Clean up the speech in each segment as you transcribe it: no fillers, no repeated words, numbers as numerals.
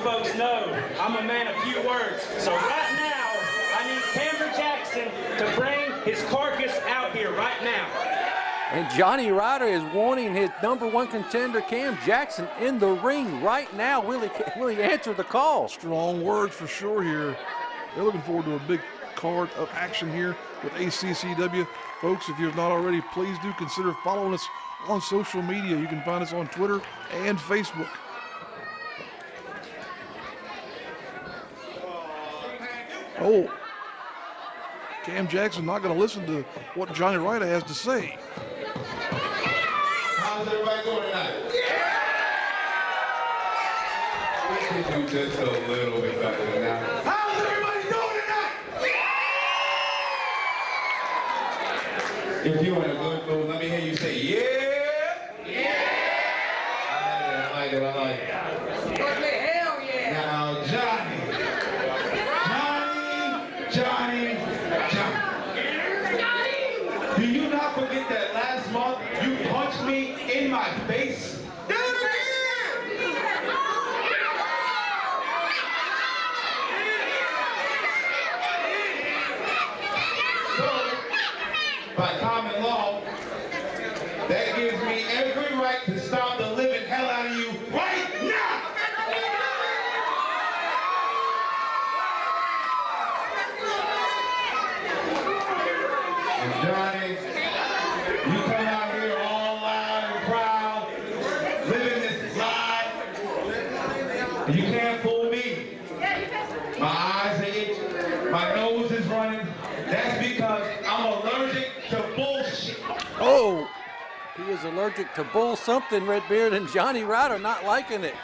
folks know I'm a man of few words. So right now, I need Cameron Jackson to bring his carcass out here right now. And Jonny Ryda is wanting his #1 contender, Cam Jackson, in the ring right now. Will he answer the call? Strong words for sure here. They're looking forward to a big card of action here with ACCW. Folks, if you have not already, please do consider following us on social media. You can find us on Twitter and Facebook. Oh, Cam Jackson not going to listen to what Jonny Ryda has to say. How's everybody doing tonight? We can do just a little bit better than that. How's everybody doing tonight? If you're in a good mood, let me hear you say, yeah. Yeah. I like it. Hell yeah. Now, Johnny. Do you not forget that last month you punched me in my face? Do it again! So, by common law, that gives me every right to stop the living hell out of you right now! Johnny, you come out here all loud and proud, living this lie, and you can't fool me. My eyes are itching, my nose is running. That's because I'm allergic to bullshit. Oh, he is allergic to bull something, Redbeard, and Jonny Ryda not liking it.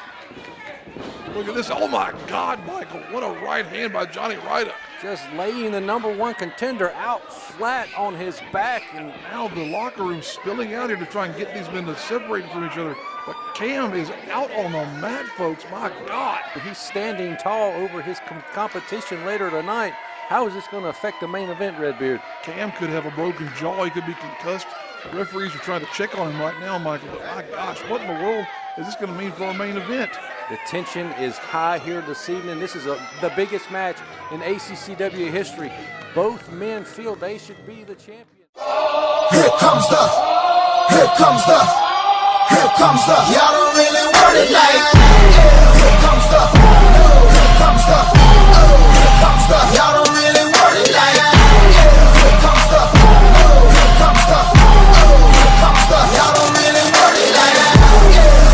Look at this. Oh, my God, Michael. What a right hand by Jonny Ryda. Just laying the #1 contender out flat on his back. And now the locker room spilling out here to try and get these men to separate from each other. But Cam is out on the mat, folks. My God. He's standing tall over his competition later tonight. How is this going to affect the main event, Redbeard? Cam could have a broken jaw. He could be concussed. The referees are trying to check on him right now, Michael. But my gosh, what in the world is this going to mean for our main event? The tension is high here this evening. This is the biggest match in ACCW history. Both men feel they should be the champion. Here comes the, y'all don't really want it like, here comes the, y'all don't really want it like, here comes the, y'all don't really want it like, here comes the, y'all don't really want it like,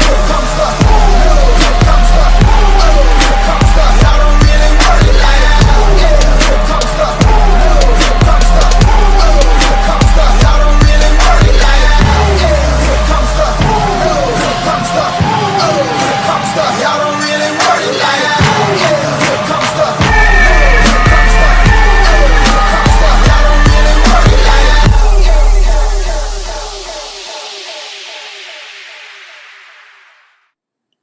here comes the, y'all don't really want it like, here comes the, y'all don't really want it like, here comes the, y'all don't really want it like.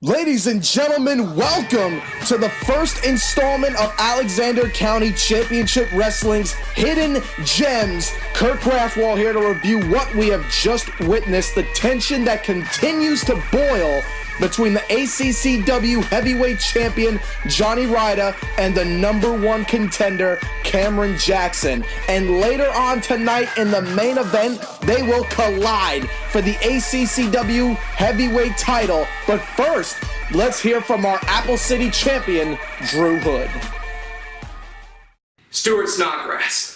Ladies and gentlemen, welcome to the first installment of Alexander County Championship Wrestling's Hidden Gems. Kirk Rathwall here to review what we have just witnessed, the tension that continues to boil between the ACCW Heavyweight Champion Jonny Ryda and the #1 contender Cameron Jackson. And later on tonight in the main event, they will collide for the ACCW Heavyweight title. But first, let's hear from our Apple City champion, Drew Hood. Stuart Snodgrass,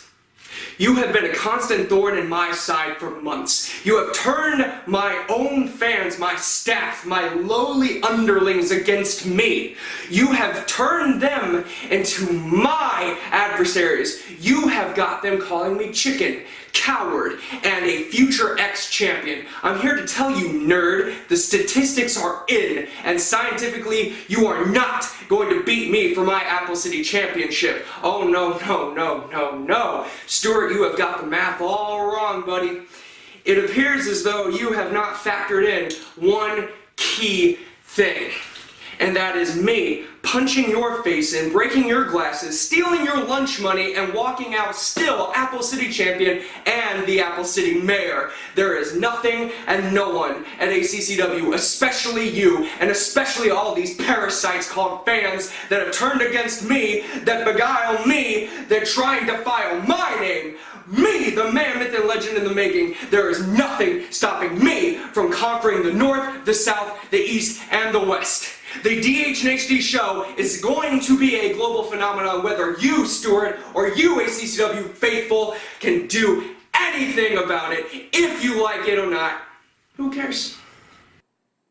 you have been a constant thorn in my side for months. You have turned my own fans, my staff, my lowly underlings against me. You have turned them into my adversaries. You have got them calling me chicken, coward, and a future ex-champion. I'm here to tell you, nerd, the statistics are in, and scientifically, you are not going to beat me for my Apple City Championship. Oh, no. Stuart, you have got the math all wrong, buddy. It appears as though you have not factored in one key thing, and that is me punching your face in, breaking your glasses, stealing your lunch money, and walking out still Apple City champion and the Apple City mayor. There is nothing and no one at ACCW, especially you, and especially all these parasites called fans that have turned against me, that beguile me, that trying to file my name. Me, the man, myth, and legend in the making. There is nothing stopping me from conquering the North, the South, the East, and the West. The DH and HD show is going to be a global phenomenon, whether you, Stuart, or you, ACCW faithful, can do anything about it. If you like it or not, who cares?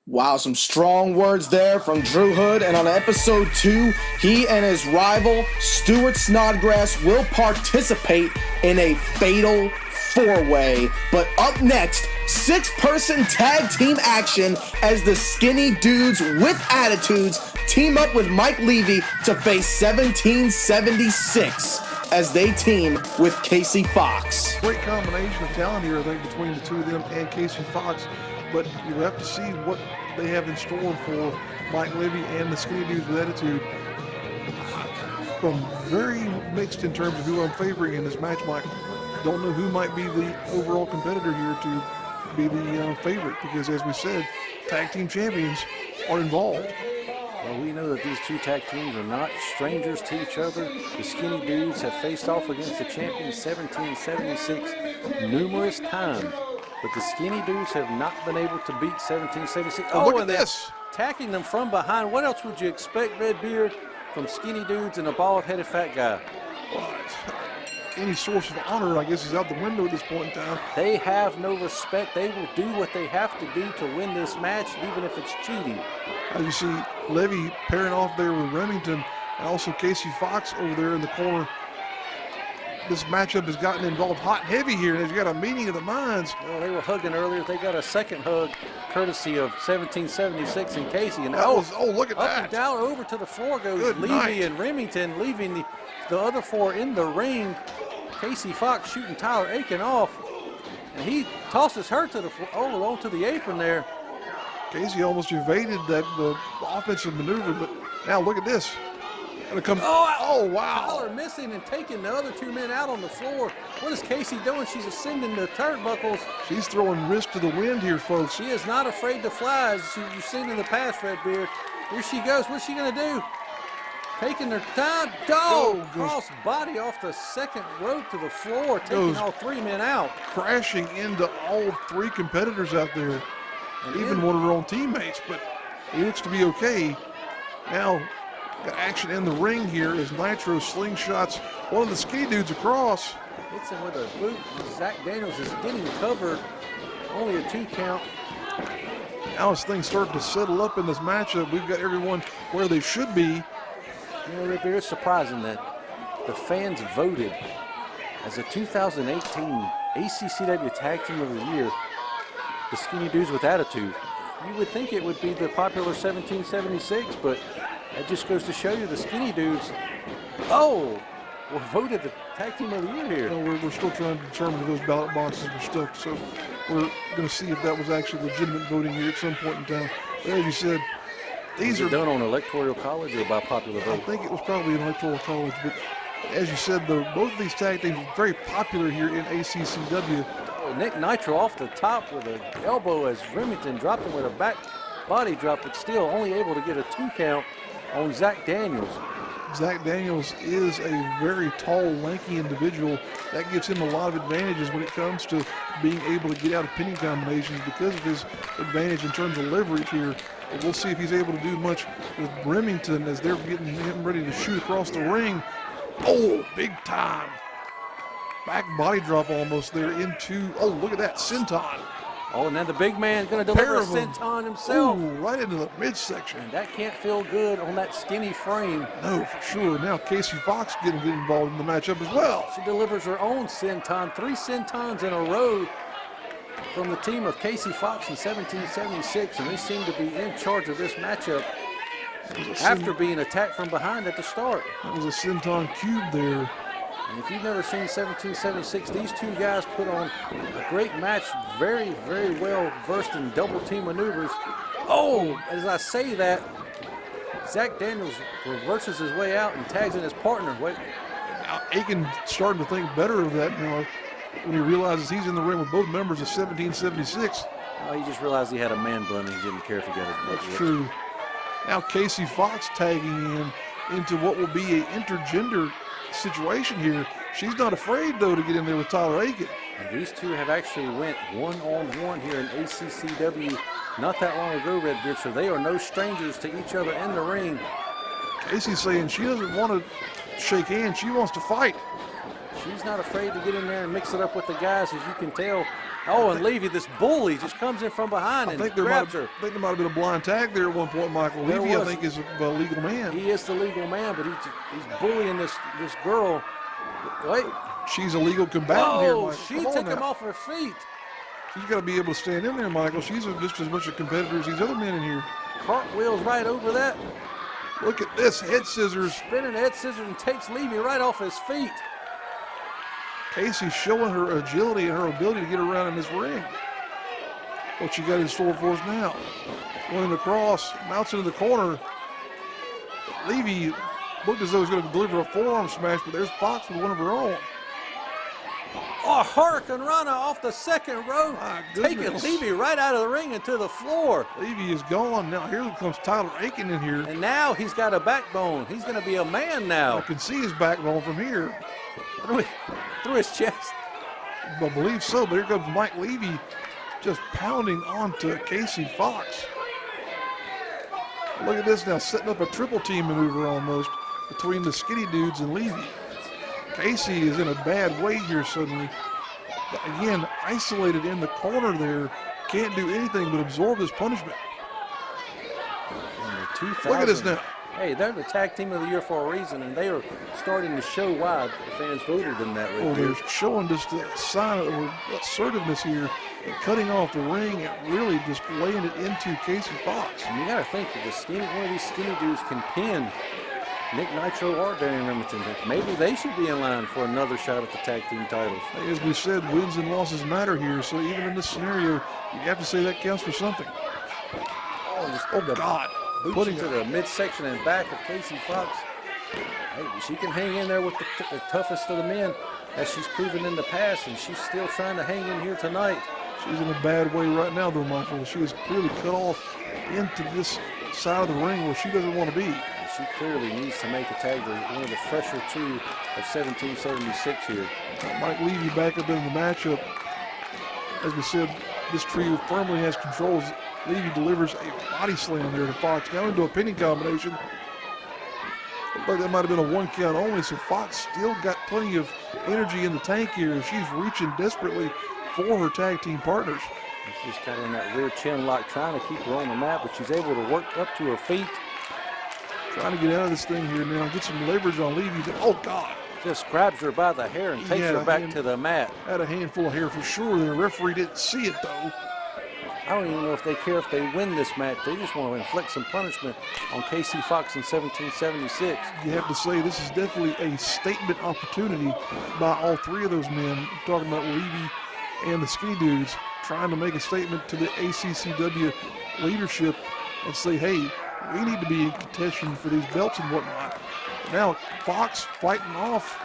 Wow, some strong words there from Drew Hood. And on episode 2, he and his rival, Stuart Snodgrass, will participate in a fatal 4-way. But up next, 6-person tag team action as the Skinny Dudes with Attitudes team up with Mike Levy to face 1776 as they team with Kasey Fox. Great combination of talent here, I think, between the two of them and Kasey Fox. But you have to see what they have in store for Mike Levy and the Skinny Dudes with Attitude. I'm very mixed in terms of who I'm favoring in this match, Mike. Don't know who might be the overall competitor here to be the favorite, because as we said, tag team champions are involved. Well, we know that these two tag teams are not strangers to each other. The Skinny Dudes have faced off against the champions 1776 numerous times, but the Skinny Dudes have not been able to beat 1776. Oh, look at this. Attacking them from behind. What else would you expect, Redbeard, from Skinny Dudes and a bald-headed fat guy? Well, any source of honor, I guess, is out the window at this point in time. They have no respect. They will do what they have to do to win this match, even if it's cheating. As you see, Levy pairing off there with Remington, and also Kasey Fox over there in the corner. This matchup has gotten involved hot and heavy here, and has got a meeting of the minds. Well, they were hugging earlier. They got a second hug courtesy of 1776 and Kasey. And look at up that. And down over to the floor goes Good Levy night. and Remington, leaving the other four in the ring. Kasey Fox shooting Tyler Aiken off, and he tosses her to the floor, onto the apron there. Kasey almost evaded the offensive maneuver, but now look at this. Gonna come. Oh, wow. Tyler missing and taking the other two men out on the floor. What is Kasey doing? She's ascending the turnbuckles. She's throwing risk to the wind here, folks. She is not afraid to fly, as you've seen in the past, Redbeard. Here she goes. What's she going to do? Taking her time. Cross body off the second rope to the floor, taking all three men out. Crashing into all three competitors out there, and even one of her own teammates, but it looks to be okay. Now, got action in the ring here as Nitro slingshots one of the Skinny Dudes across. Hits him with a boot. Zach Daniels is getting covered. Only a 2 count. Now as things start to settle up in this matchup, we've got everyone where they should be. You know, it's surprising that the fans voted as a 2018 ACCW Tag Team of the Year, the Skinny Dudes with Attitude. You would think it would be the popular 1776, but that just goes to show you the Skinny Dudes, were voted the Tag Team of the Year here. We're still trying to determine if those ballot boxes were stuffed, so we're going to see if that was actually legitimate voting here at some point in time. But as you said, these are done on Electoral College or by popular vote? I think it was probably an Electoral College, but as you said, both of these tag teams are very popular here in ACCW. Nick Nitro off the top with an elbow as Remington dropped him with a back body drop, but still only able to get a 2 count on Zach Daniels. Zach Daniels is a very tall, lanky individual. That gives him a lot of advantages when it comes to being able to get out of pinning combinations because of his advantage in terms of leverage here. But we'll see if he's able to do much with Remington as they're getting him ready to shoot across the ring. Oh, big time. Back body drop almost there into, look at that, senton. Oh, and then the big man going to deliver a senton himself. Ooh, right into the midsection. And that can't feel good on that skinny frame. No, for sure. Now Kasey Fox getting involved in the matchup as well. She delivers her own senton, 3 sentons in a row from the team of Kasey Fox in 1776, and they seem to be in charge of this matchup after being attacked from behind at the start. That was a senton cube there. And if you've never seen 1776, these two guys put on a great match, very, very well versed in double team maneuvers. Oh, as I say that, Zach Daniels reverses his way out and tags in his partner. Wait. Now Aiken starting to think better of that now when he realizes he's in the ring with both members of 1776. Oh, he just realized he had a man bun and he didn't care if he got his butt. That's true. Now Kasey Fox tagging into what will be an intergender situation here. She's not afraid, though, to get in there with Tyler Aiken. And these two have actually went one-on-one here in ACCW not that long ago, Redbeard, so they are no strangers to each other in the ring. Kasey's saying she doesn't want to shake hands. She wants to fight. She's not afraid to get in there and mix it up with the guys, as you can tell. Oh, and Levy, this bully, just comes in from behind and grabs her. I think there might have been a blind tag there at one point, Michael. Levy, I think, is a legal man. He is the legal man, but he's bullying this girl. Wait. She's a legal combatant here, Michael. She took him off her feet. She's got to be able to stand in there, Michael. She's just as much a competitor as these other men in here. Cartwheels right over that. Look at this, head scissors. Spinning head scissors and takes Levy right off his feet. Kasey showing her agility and her ability to get around in this ring. What she got in store for us now. Running across, mounts into the corner. Levy looked as though he was going to deliver a forearm smash, but there's Fox with one of her own. Oh, Hurricane Rana off the second row, taking Levy right out of the ring into the floor. Levy is gone. Now here comes Tyler Aiken in here. And now he's got a backbone. He's going to be a man now. I can see his backbone from here. Through his chest. I believe so, but here comes Mike Levy just pounding onto Kasey Fox. Look at this now, setting up a triple team maneuver almost between the skinny dudes and Levy. Kasey is in a bad way here suddenly. But again, isolated in the corner there, can't do anything but absorb this punishment. Look at this now. Hey, they're the tag team of the year for a reason, and they are starting to show why the fans voted them that way. Oh, they're showing just a sign of assertiveness here, and cutting off the ring and really just laying it into Kasey Fox. And you got to think that one of these skinny dudes can pin Nick Nitro or Darian Remington. Maybe they should be in line for another shot at the tag team titles. As we said, wins and losses matter here, so even in this scenario, you have to say that counts for something. Oh God. Putting to the midsection and back of Kasey Fox. Hey, she can hang in there with the toughest of the men, as she's proven in the past, and she's still trying to hang in here tonight. She's in a bad way right now, though, Michael. She is clearly cut off into this side of the ring where she doesn't want to be. And she clearly needs to make a tag to one of the fresher two of 1776 here. Mike Levy back up in the matchup. As we said, this trio firmly has controls. Levy delivers a body slam there to Fox, now into a pinning combination. Looked like that might have been a one count only, so Fox still got plenty of energy in the tank here. She's reaching desperately for her tag team partners. She's got in that rear chin lock, trying to keep her on the mat, but she's able to work up to her feet. Trying to get out of this thing here now, get some leverage on Levy. Oh, God. Just grabs her by the hair and takes her back to the mat. Had a handful of hair for sure. The referee didn't see it, though. I don't even know if they care if they win this match. They just want to inflict some punishment on Kasey Fox in 1776. You have to say this is definitely a statement opportunity by all three of those men. I'm talking about Levy and the skinny dudes, trying to make a statement to the ACCW leadership and say, hey, we need to be in contention for these belts and whatnot. Now Fox fighting off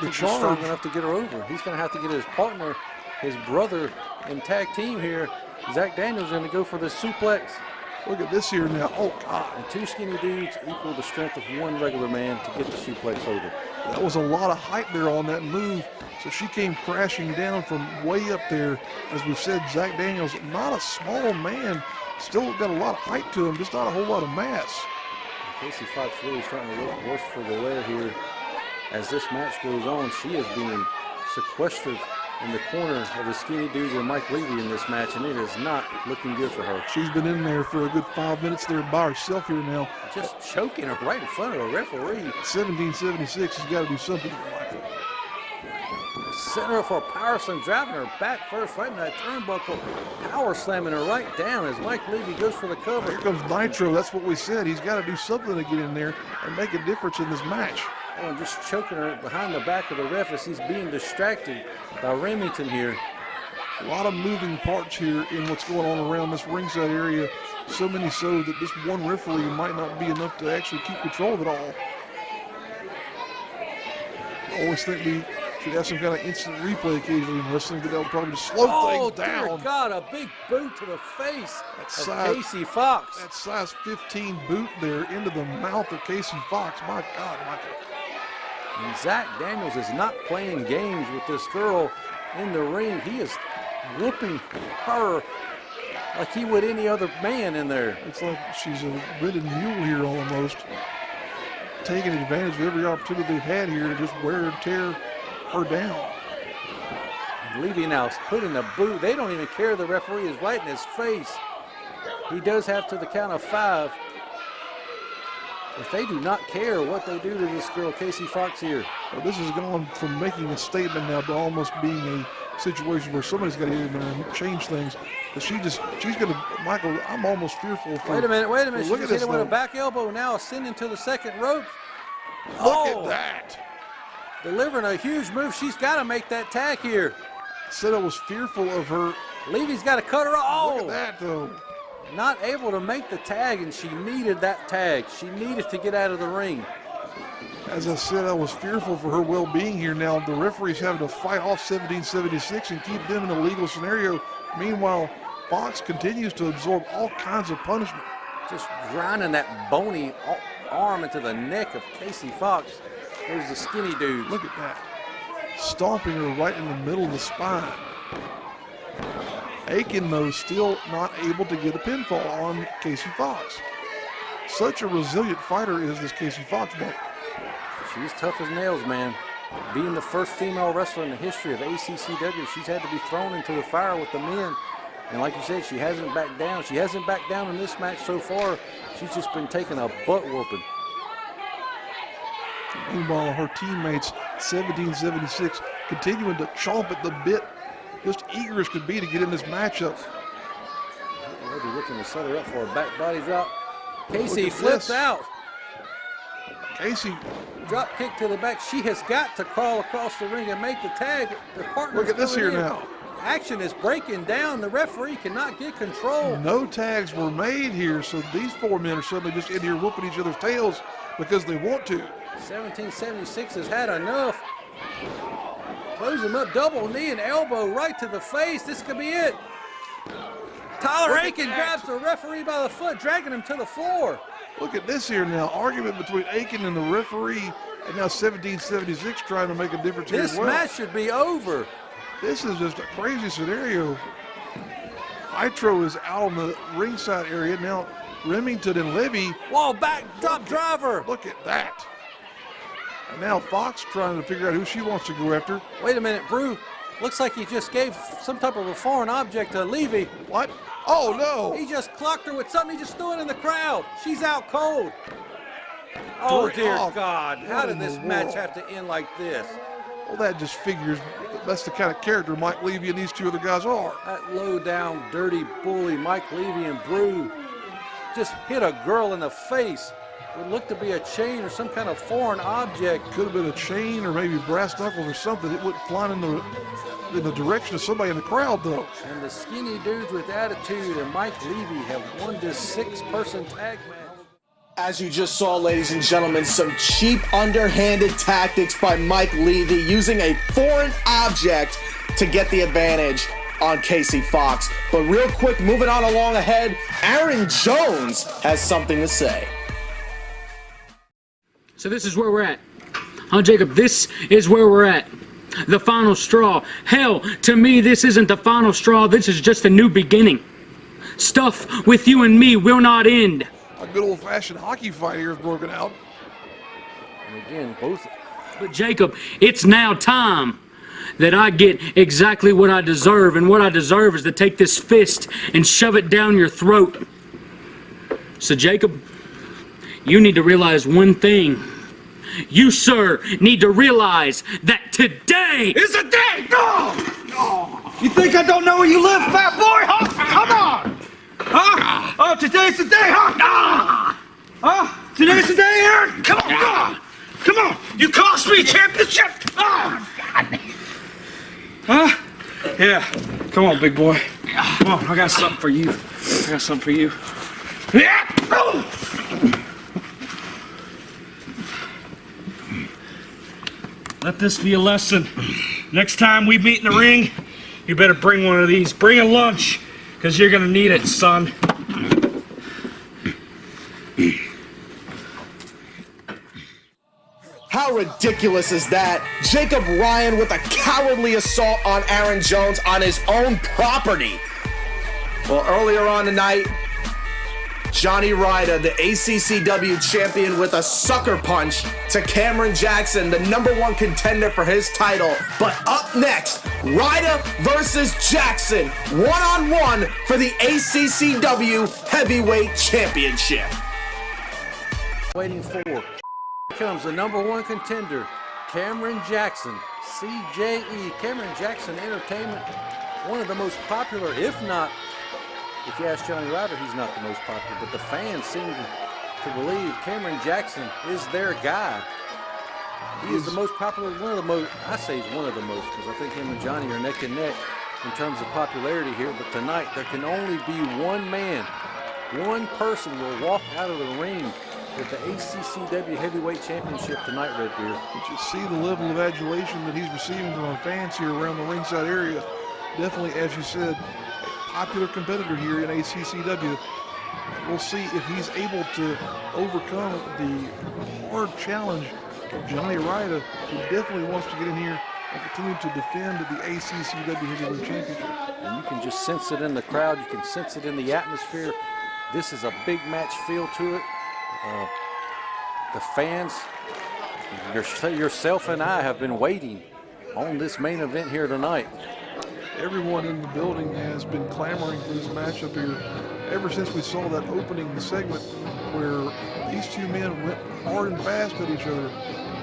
the charge. He's strong enough to get her over. He's going to have to get his partner, his brother in tag team here. Zach Daniels going to go for the suplex. Look at this here now. Oh, God. And two skinny dudes equal the strength of one regular man to get the suplex over. That was a lot of height there on that move. So she came crashing down from way up there. As we've said, Zach Daniels, not a small man. Still got a lot of height to him, just not a whole lot of mass. And Kasey Fox really starting to look worse for the wear here. As this match goes on, she is being sequestered in the corner of the skinny dudes and Mike Levy in this match, and it is not looking good for her. She's been in there for a good 5 minutes there by herself here now. Just choking her right in front of the referee. 1776 has got to do something to Michael. Setting her for a power slam, driving her back first, right in that turnbuckle, power slamming her right down as Mike Levy goes for the cover. Here comes Nitro. That's what we said. He's got to do something to get in there and make a difference in this match. Oh, and just choking her behind the back of the ref as he's being distracted by Remington here. A lot of moving parts here in what's going on around this ringside area so many so that this one referee might not be enough to actually keep control of it all. I always think we should have some kind of instant replay occasionally in wrestling, but that'll probably just slow things down. Oh, dear God, a big boot to the face of size, Kasey Fox. That size 15 boot there into the mouth of Kasey Fox. My God, Michael. And Zach Daniels is not playing games with this girl in the ring. He is whooping her like he would any other man in there. It's like she's a ridden mule here almost. Taking advantage of every opportunity they've had here to just wear and tear her down. Levy now putting a boot. They don't even care. The referee is right in his face. He does have to the count of 5. But they do not care what they do to this girl, Kasey Fox here. Well, this is going from making a statement now to almost being a situation where somebody's got to get in there and change things. But she's going to, Michael, I'm almost fearful for. Wait a minute. She Look just at hit this him with a though. back elbow, now ascending to the second rope. Look at that. Delivering a huge move. She's got to make that tag here. Said I was fearful of her. Levy's got to cut her off. Look at that though. Not able to make the tag, and she needed that tag. She needed to get out of the ring. As I said, I was fearful for her well-being here. Now the referee's having to fight off 1776 and keep them in a legal scenario. Meanwhile, Fox continues to absorb all kinds of punishment. Just grinding that bony arm into the neck of Kasey Fox. There's the skinny dude. Look at that. Stomping her right in the middle of the spine. Aiken, though, still not able to get a pinfall on Kasey Fox. Such a resilient fighter is this Kasey Fox boy. She's tough as nails, man. Being the first female wrestler in the history of ACCW, she's had to be thrown into the fire with the men. And like you said, she hasn't backed down. She hasn't backed down in this match so far. She's just been taking a butt whooping. Meanwhile, her teammates, 1776, continuing to chomp at the bit, just eager as could be to get in this matchup. Maybe looking to set her up for a back body drop. Kasey Look at flips this. out. Kasey, Drop kick to the back. She has got to crawl across the ring and make the tag. The partner's look at this here coming in. now. Action is breaking down. The referee cannot get control. No tags were made here, so these 4 men are suddenly just in here whooping each other's tails because they want to. 1776 has had enough. Close him up, double knee and elbow right to the face. This could be it. Tyler Aiken grabs the referee by the foot, dragging him to the floor. Look at this here now. Argument between Aiken and the referee, and now 1776 trying to make a difference here This as well. match should be over. This is just a crazy scenario. Nitro is out on the ringside area. Now Remington and Levy. Whoa, backdrop driver. Look at that. And now Fox trying to figure out who she wants to go after. Wait a minute, Brew. Looks like he just gave some type of a foreign object to Levy. What? Oh, no. He just clocked her with something. He just threw it in the crowd. She's out cold. Oh, dear God. How did this match have to end like this? Well, that just figures that's the kind of character Mike Levy and these two other guys are. That low-down, dirty bully, Mike Levy and Brew, just hit a girl in the face. Would look to be a chain or some kind of foreign object. Could have been a chain or maybe brass knuckles or something. It went flying in the direction of somebody in the crowd, though. And the skinny dudes with attitude and Mike Levy have won this 6-person tag match. As you just saw, ladies and gentlemen, some cheap, underhanded tactics by Mike Levy using a foreign object to get the advantage on Kasey Fox. But real quick, moving on along ahead, Aaron Jones has something to say. So this is where we're at. Huh, Jacob? This is where we're at. The final straw. Hell, to me, this isn't the final straw. This is just a new beginning. Stuff with you and me will not end. A good old-fashioned hockey fight here is broken out. And again, both. But Jacob, it's now time that I get exactly what I deserve. And what I deserve is to take this fist and shove it down your throat. So Jacob, you need to realize one thing. You, sir, need to realize that today It's a day! No! You think I don't know where you live, fat boy? Huh? Come on! Huh? Oh, today's the day, huh? Huh? Today's the day, Aaron? Come on! Come on! You cost me a championship! Huh? Yeah. Come on, big boy. Come on, I got something for you. Let this be a lesson. Next time we meet in the ring, you better bring one of these. Bring a lunch, because you're going to need it, son. How ridiculous is that? Jacob Ryan with a cowardly assault on Aaron Jones on his own property. Well, earlier on tonight, Jonny Ryda, the ACCW champion, with a sucker punch to Cameron Jackson, the #1 contender for his title. But up next, Ryda versus Jackson, one-on-one for the ACCW Heavyweight Championship. Waiting for. Here comes the #1 contender, Cameron Jackson, CJE. Cameron Jackson Entertainment, one of the most popular, if not, if you ask Jonny Ryda, he's not the most popular, but the fans seem to believe Cameron Jackson is their guy. He is the most popular, one of the most, I say he's one of the most, because I think him and Johnny are neck and neck in terms of popularity here. But tonight, there can only be one man, one person will walk out of the ring with the ACCW Heavyweight Championship tonight, Redbeard. But you see the level of adulation that he's receiving from our fans here around the ringside area. Definitely, as you said, popular competitor here in ACCW. We'll see if he's able to overcome the hard challenge of Jonny Ryda, who definitely wants to get in here and continue to defend the ACCW Heavyweight Championship. And you can just sense it in the crowd. You can sense it in the atmosphere. This is a big match feel to it. The fans, yourself and I have been waiting on this main event here tonight. Everyone in the building has been clamoring for this matchup here ever since we saw that opening segment where these two men went hard and fast at each other.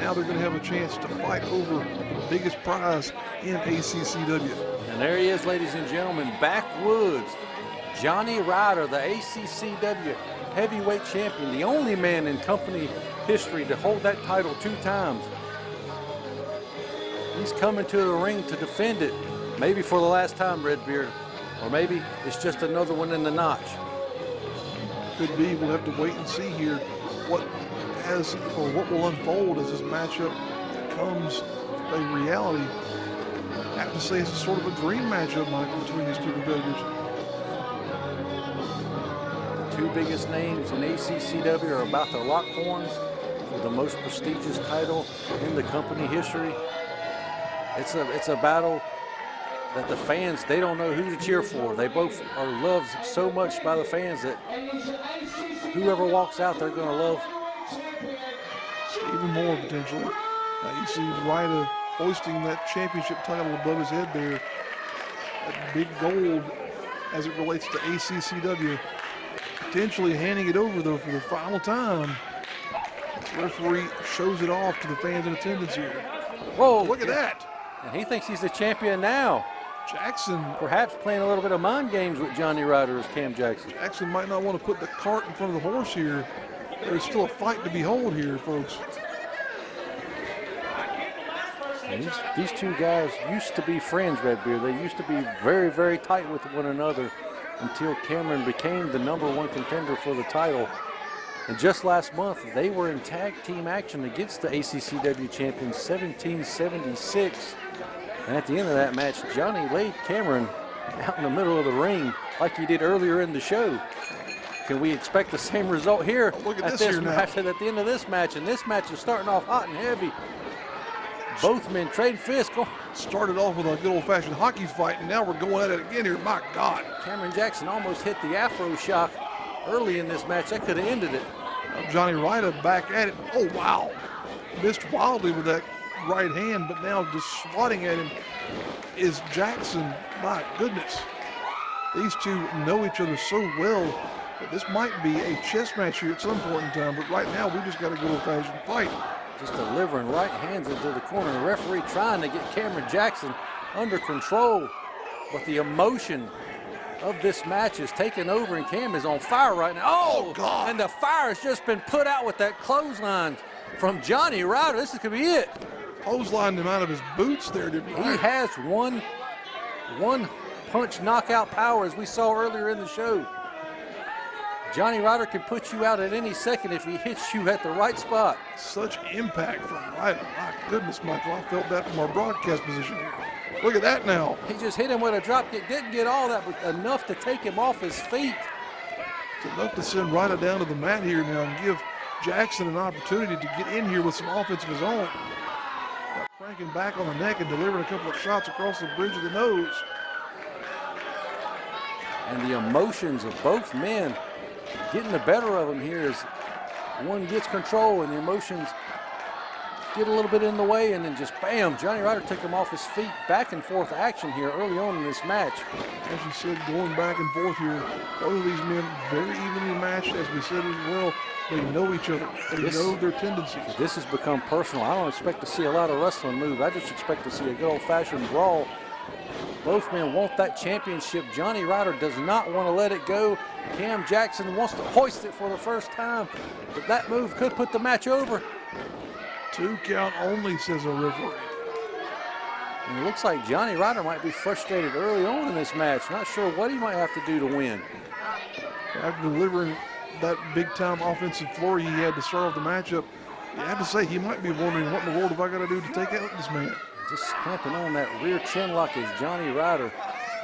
Now they're going to have a chance to fight over the biggest prize in ACCW. And there he is, ladies and gentlemen, backwoods, Jonny Ryda, the ACCW Heavyweight Champion, the only man in company history to hold that title 2 times. He's coming to the ring to defend it. Maybe for the last time, Redbeard, or maybe it's just another one in the notch. Could be. We'll have to wait and see here what will unfold as this matchup becomes a reality. I have to say it's a sort of a dream matchup, Michael, between these two competitors. The two biggest names in ACCW are about to lock horns for the most prestigious title in the company history. It's a battle that the fans, they don't know who to cheer for. They both are loved so much by the fans that whoever walks out, they're going to love. Even more potentially. You see Ryda hoisting that championship title above his head there. That big gold as it relates to ACCW. Potentially handing it over, though, for the final time. The referee shows it off to the fans in attendance here. Whoa, look at that. And he thinks he's the champion now. Jackson. Perhaps playing a little bit of mind games with Jonny Ryda as Cam Jackson. Jackson might not want to put the cart in front of the horse here. There's still a fight to behold here, folks. These two guys used to be friends, Redbeard. They used to be very, very tight with one another until Cameron became the #1 contender for the title. And just last month, they were in tag team action against the ACCW champions, 1776. And at the end of that match, Johnny laid Cameron out in the middle of the ring like he did earlier in the show. Can we expect the same result here at the end of this match? And this match is starting off hot and heavy. Both men trade fists. Started off with a good old-fashioned hockey fight, and now we're going at it again here. My God. Cameron Jackson almost hit the Afro shock early in this match. That could have ended it. Jonny Ryda back at it. Oh, wow. Missed wildly with that right hand, but now just swatting at him is Jackson. My goodness. These two know each other so well that this might be a chess match here at some point in time, but right now we just got a good old-fashioned fight. Just delivering right hands into the corner. The referee trying to get Cameron Jackson under control, but the emotion of this match is taking over, and Cam is on fire right now. Oh, God. And the fire has just been put out with that clothesline from Jonny Ryda. This is going to be it. Clotheslined him out of his boots there, didn't he? He has one punch knockout power, as we saw earlier in the show. Johnny Ryda can put you out at any second if he hits you at the right spot. Such impact from Ryda. My goodness, Michael, I felt that from our broadcast position here. Look at that now. He just hit him with a drop kick. Didn't get all that, but enough to take him off his feet. It's enough to send Ryda down to the mat here now and give Jackson an opportunity to get in here with some offense of his own. Cranking back on the neck and delivering a couple of shots across the bridge of the nose. And the emotions of both men getting the better of him here as one gets control and the emotions get a little bit in the way, and then just bam, Johnny Ryda took him off his feet. Back and forth action here early on in this match. As you said, going back and forth here, both of these men very evenly matched, as we said as well. They know each other. They know their tendencies. This has become personal. I don't expect to see a lot of wrestling move. I just expect to see a good old-fashioned brawl. Both men want that championship. Johnny Ryda does not want to let it go. Cam Jackson wants to hoist it for the first time, but that move could put the match over. 2 count only, says a referee. And it looks like Johnny Ryda might be frustrated early on in this match. Not sure what he might have to do to win. After delivering that big-time offensive flurry he had to start off the matchup, you have to say he might be wondering what in the world have I got to do to take out this man. Just clamping on that rear chin lock as Johnny Ryda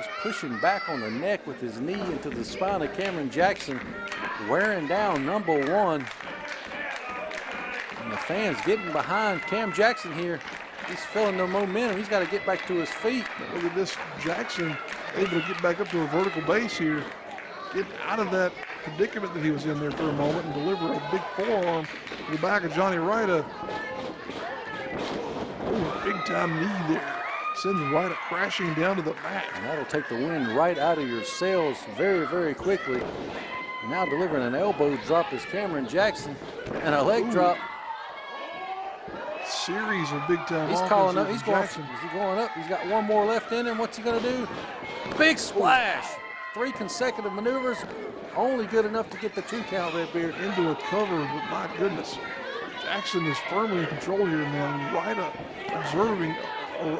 is pushing back on the neck with his knee into the spine of Cameron Jackson, wearing down number 1. And the fans getting behind Cam Jackson here. He's feeling the momentum. He's got to get back to his feet. Look at this, Jackson able to get back up to a vertical base here, get out of that predicament that he was in there for a moment and deliver a big forearm to the back of Johnny Ryda. Ooh, big time knee there. Sends Ryda crashing down to the mat. And that'll take the wind right out of your sails very, very quickly. And now delivering an elbow drop is Cameron Jackson, and a leg drop. Series of big time. He's calling up. He's going. Is he going up? He's got one more left in him. What's he going to do? Big splash. 3 consecutive maneuvers. Only good enough to get the 2 count, Redbeard. Into a cover, but my goodness. Jackson is firmly in control here now. Ryda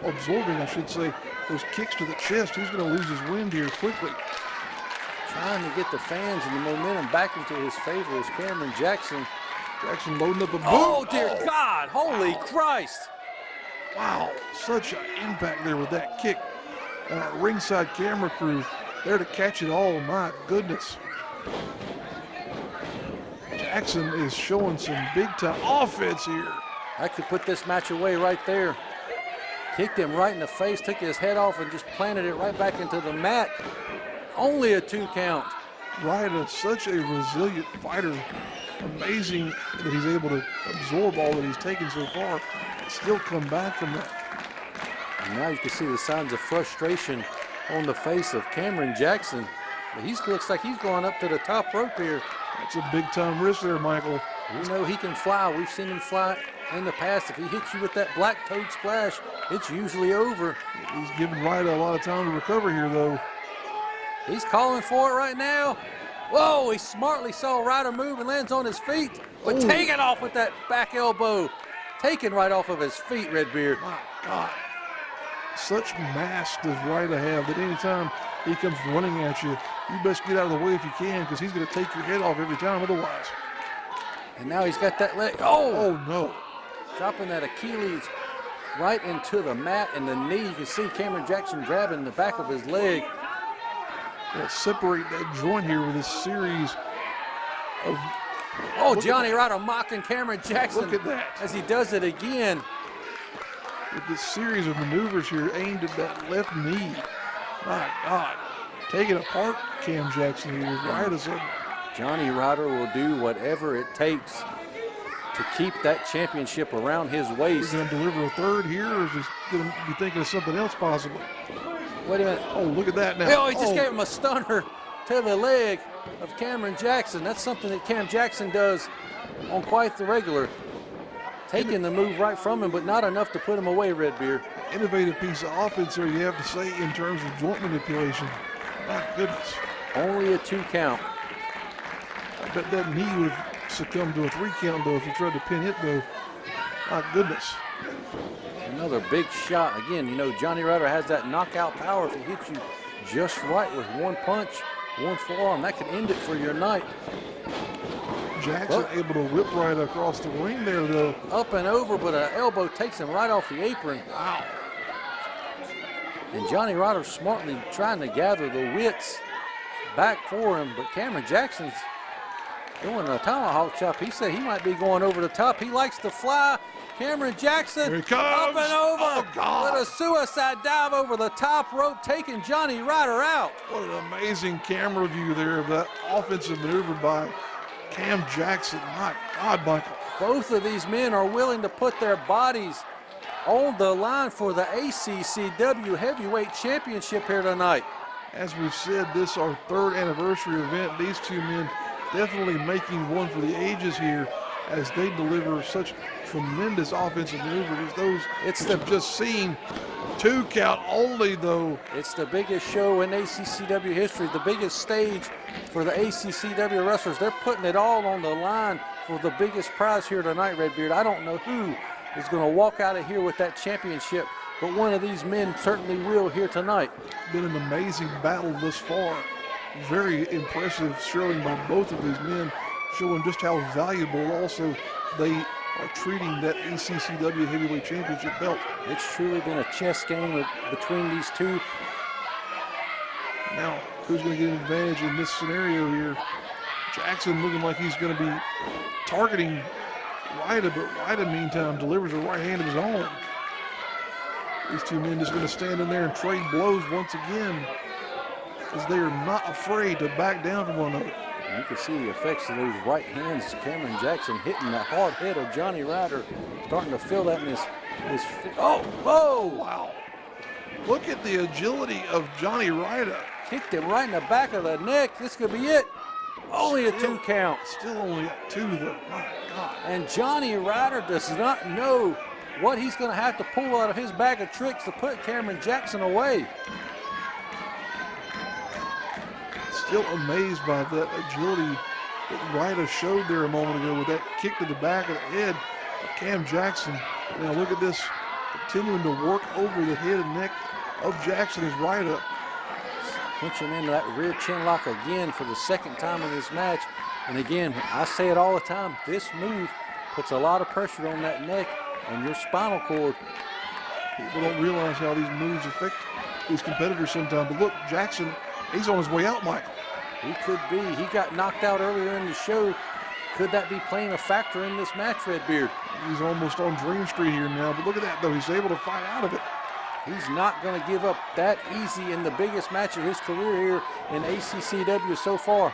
absorbing, I should say, those kicks to the chest. He's going to lose his wind here quickly. Trying to get the fans and the momentum back into his favor is Cameron Jackson. Jackson loading up a boot. Oh, dear God. Holy Christ. Wow, such an impact there with that kick. And our ringside camera crew there to catch it all. My goodness. Jackson is showing some big-time offense here. That could put this match away right there. Kicked him right in the face, took his head off, and just planted it right back into the mat. Only a 2 count. Ryda, such a resilient fighter. Amazing that he's able to absorb all that he's taken so far and still come back from that. And now you can see the signs of frustration on the face of Cameron Jackson. But he looks like he's going up to the top rope here. That's a big-time risk there, Michael. We know he can fly. We've seen him fly in the past. If he hits you with that black toad splash, it's usually over. He's giving Ryda a lot of time to recover here, though. He's calling for it right now. Whoa, he smartly saw Ryda move and lands on his feet, but taken off with that back elbow. Taken right off of his feet, Redbeard. My God. Such mass does Ryda have that anytime he comes running at you, you best get out of the way if you can, because he's going to take your head off every time otherwise. And now he's got that leg. Oh, no. Dropping that Achilles right into the mat and the knee. You can see Cameron Jackson grabbing the back of his leg. Gonna separate that joint here with this series of... Oh, Johnny Ryda mocking Cameron Jackson. Look at that. As he does it again. With this series of maneuvers here aimed at that left knee. My God. Taking apart Cam Jackson here. Ryda's up. Johnny Ryda will do whatever it takes to keep that championship around his waist. Is he going to deliver a third here, or is he going to be thinking of something else possibly? Wait a minute. Oh, look at that now. Oh, he just gave him a stunner to the leg of Cameron Jackson. That's something that Cam Jackson does on quite the regular. Taking the move right from him, but not enough to put him away, Redbeard. Innovative piece of offense there, you have to say, in terms of joint manipulation. My goodness. Only a 2 count. I bet that knee would have succumbed to a 3 count, though, if you tried to pin it, though. My goodness. Another big shot. Again, you know, Johnny Ryda has that knockout power. If he hits you just right with one punch, one forearm, that could end it for your night. Jackson able to whip right across the ring there, though. Up and over, but an elbow takes him right off the apron. Wow. And Jonny Ryda smartly trying to gather the wits back for him, but Cameron Jackson's doing a tomahawk chop. He said he might be going over the top. He likes to fly. Cameron Jackson Here he comes. up and over. Oh, God. With a suicide dive over the top rope, taking Jonny Ryda out. What an amazing camera view there of that offensive maneuver by Cam Jackson. My God, Michael. Both of these men are willing to put their bodies on the line for the ACCW Heavyweight Championship here tonight. As we've said, this is our 3rd anniversary event. These two men definitely making one for the ages here as they deliver such tremendous offensive maneuvers as those we've just seen. 2 count only, though. It's the biggest show in ACCW history, the biggest stage for the ACCW wrestlers. They're putting it all on the line for the biggest prize here tonight, Redbeard. I don't know who is going to walk out of here with that championship, but one of these men certainly will here tonight. It's been an amazing battle thus far. Very impressive showing by both of these men, showing just how valuable also they are treating that ACCW Heavyweight Championship belt. It's truly been a chess game between these two. Now, who's going to get an advantage in this scenario here? Jackson looking like he's going to be targeting Ryda, but Ryda, meantime, delivers a right hand of his own. These two men just going to stand in there and trade blows once again, as they are not afraid to back down from one another. You can see the effects of those right hands. Cameron Jackson hitting the hard head of Jonny Ryda, starting to feel that in his oh, whoa! Wow. Look at the agility of Jonny Ryda. Kicked him right in the back of the neck. This could be it. Only a 2 count. Still only a 2, though. My God. And Jonny Ryda does not know what he's going to have to pull out of his bag of tricks to put Cameron Jackson away. Still amazed by that agility that Ryda showed there a moment ago with that kick to the back of the head of Cam Jackson. Now look at this, continuing to work over the head and neck of Jackson as Ryda. Punching into that rear chin lock again for the 2nd time in this match. And again, I say it all the time, this move puts a lot of pressure on that neck and your spinal cord. People don't realize how these moves affect these competitors sometimes. But look, Jackson, he's on his way out, Michael. He could be. He got knocked out earlier in the show. Could that be playing a factor in this match, Redbeard? He's almost on Dream Street here now. But look at that, though. He's able to fight out of it. He's not going to give up that easy in the biggest match of his career here in ACCW so far.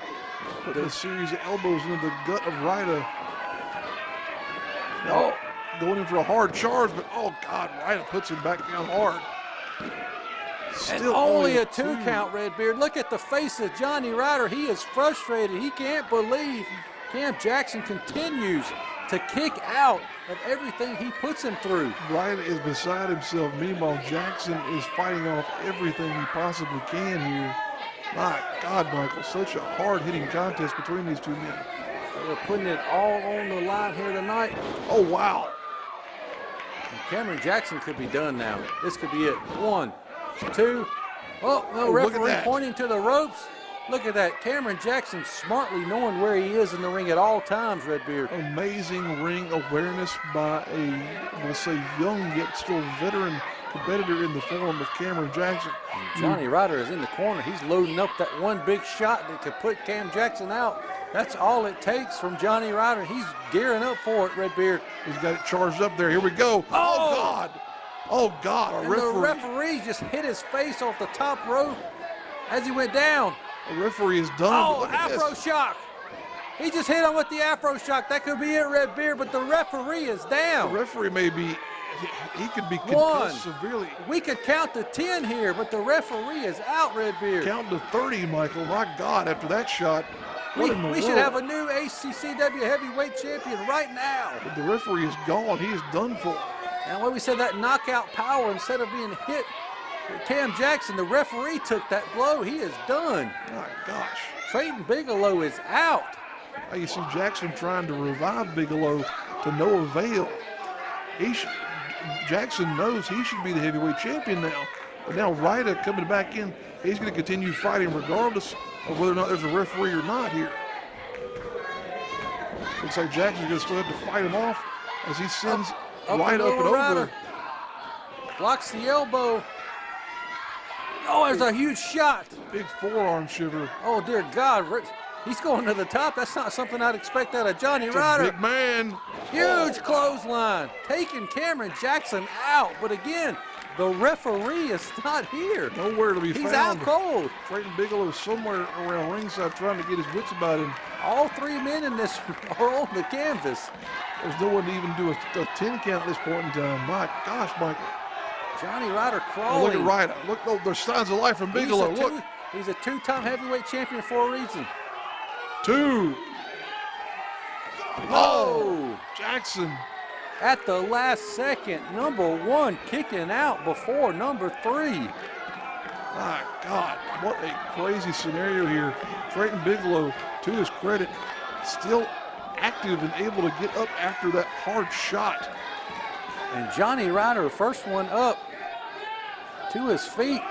Putting a series of elbows into the gut of Ryda. Now, going in for a hard charge, but oh God, Ryda puts him back down hard. Still and only a 2 count, Redbeard. Look at the face of Jonny Ryda. He is frustrated. He can't believe Cam Jackson continues to kick out of everything he puts him through. Ryda is beside himself. Meanwhile, Jackson is fighting off everything he possibly can here. My God, Michael, such a hard-hitting contest between these two men. They're putting it all on the line here tonight. Oh, wow. And Cameron Jackson could be done now. This could be it. 1, 2. Oh, no, referee pointing to the ropes. Look at that. Cameron Jackson smartly knowing where he is in the ring at all times, Redbeard. Amazing ring awareness by a, we'll say, young yet still veteran competitor in the form of Cameron Jackson. And Jonny Ryda is in the corner. He's loading up that one big shot that could put Cam Jackson out. That's all it takes from Jonny Ryda. He's gearing up for it, Redbeard. He's got it charged up there. Here we go. Oh, God. Oh, God. The referee just hit his face off the top rope as he went down. The referee is done. Oh, Afro shock. He just hit him with the Afro shock. That could be it, Redbeard, but the referee is down. The referee may be, he could be concussed severely. We could count to 10 here, but the referee is out, Redbeard. Count to 30, Michael. My God, after that shot. We should have a new ACCW Heavyweight Champion right now. But the referee is gone. He is done for. And when we said that knockout power, instead of being hit, Cam Jackson, the referee took that blow. He is done. My gosh. Trayton Bigelow is out. Now you see Jackson trying to revive Bigelow to no avail. Jackson knows he should be the heavyweight champion now. But now Ryda coming back in, he's going to continue fighting regardless of whether or not there's a referee or not here. Looks like Jackson's going to still have to fight him off as he sends Up Ryda up and over. Blocks the elbow. Oh, there's a huge shot. Big forearm shiver. Oh, dear God. He's going to the top. That's not something I'd expect out of Jonny Ryda. Big man. Huge clothesline. Taking Cameron Jackson out. But again, the referee is not here. Nowhere to be found. He's out cold. Trayton Bigelow is somewhere around ringside trying to get his wits about him. All three men in this are on the canvas. There's no one to even do a 10 count at this point in time. My gosh, Michael. Jonny Ryda crawling. Oh, look at Ryda. Look, oh, there's signs of life from Bigelow. Look. He's a two-time heavyweight champion for a reason. 2. Oh, Jackson. At the last second, number 1 kicking out before number 3. My God, what a crazy scenario here. Trayton Bigelow, to his credit, still active and able to get up after that hard shot. And Jonny Ryda, first one up to his feet.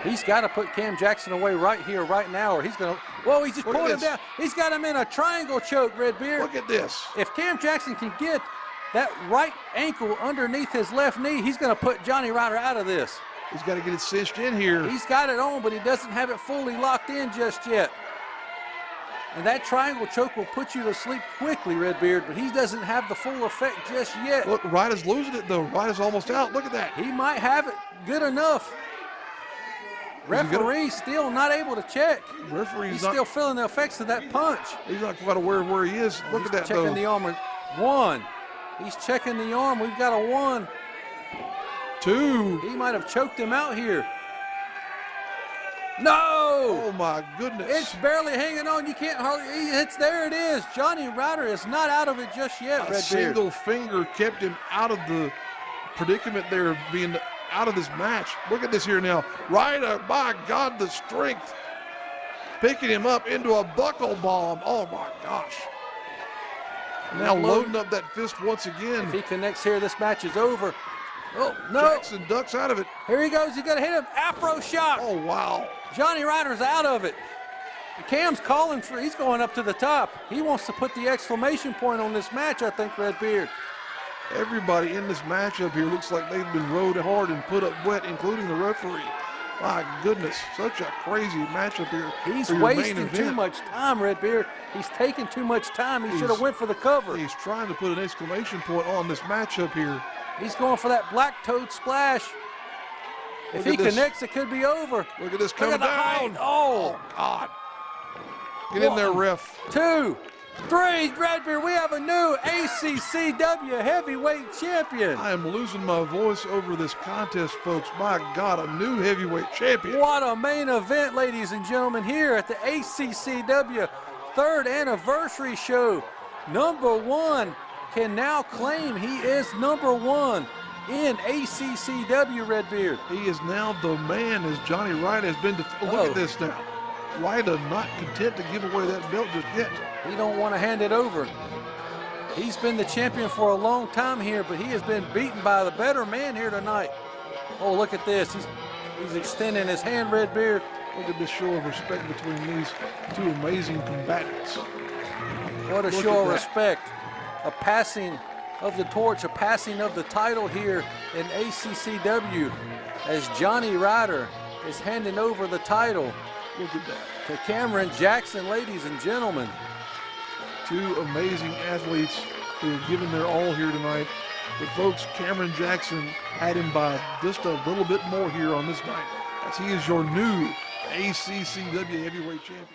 He's got to put Cam Jackson away right here, right now, or he's going to. Whoa, he's just pulling him down. He's got him in a triangle choke, Redbeard. Look at this. If Cam Jackson can get that right ankle underneath his left knee, he's going to put Jonny Ryda out of this. He's got to get it cinched in here. He's got it on, but he doesn't have it fully locked in just yet. And that triangle choke will put you to sleep quickly, Redbeard, but he doesn't have the full effect just yet. Look, Ryda's losing it, though. Ryda's almost out. Look at that. He might have it good enough. Referee still not able to check. He's still feeling the effects of that punch. He's not quite aware of where he is. Look at that, though. Checking the arm. 1. He's checking the arm. We've got a 1. 2. He might have choked him out here. No! Oh, my goodness. It's barely hanging on. You can't hardly. It's there. It is. Jonny Ryda is not out of it just yet, Redbeard. A single finger kept him out of the predicament there of being out of this match. Look at this here now. Ryda, my God, the strength. Picking him up into a buckle bomb. Oh, my gosh. Now loading up that fist once again. If he connects here, this match is over. Oh, no. Jackson ducks out of it. Here he goes. He's going to hit him. Afro shot. Oh, wow. Jonny Ryder's out of it. Cam's calling for, he's going up to the top. He wants to put the exclamation point on this match, I think, Redbeard. Everybody in this matchup here looks like they've been rode hard and put up wet, including the referee. My goodness, such a crazy matchup here. He's wasting too much time, Redbeard. He's taking too much time. He should have went for the cover. He's trying to put an exclamation point on this matchup here. He's going for that black toad splash. If he connects, it could be over. Look at this coming down. Oh, God. Get in there, ref. 2, 3, Redbeard, we have a new ACCW Heavyweight Champion. I am losing my voice over this contest, folks. My God, a new heavyweight champion. What a main event, ladies and gentlemen, here at the ACCW 3rd Anniversary Show. Number 1 can now claim he is number 1 in ACCW, Redbeard. He is now the man, as Jonny Ryda has been. Look at this now. Ryda not content to give away that belt just yet. He don't want to hand it over. He's been the champion for a long time here, but he has been beaten by the better man here tonight. Oh, look at this. He's extending his hand, Redbeard. Look at this show of respect between these two amazing combatants. What a show of respect. A passing of the torch, a passing of the title here in ACCW as Jonny Ryda is handing over the title. Look at that. To Cameron Jackson, ladies and gentlemen. Two amazing athletes who have given their all here tonight. But folks, Cameron Jackson had him by just a little bit more here on this night, as he is your new ACCW Heavyweight Champion.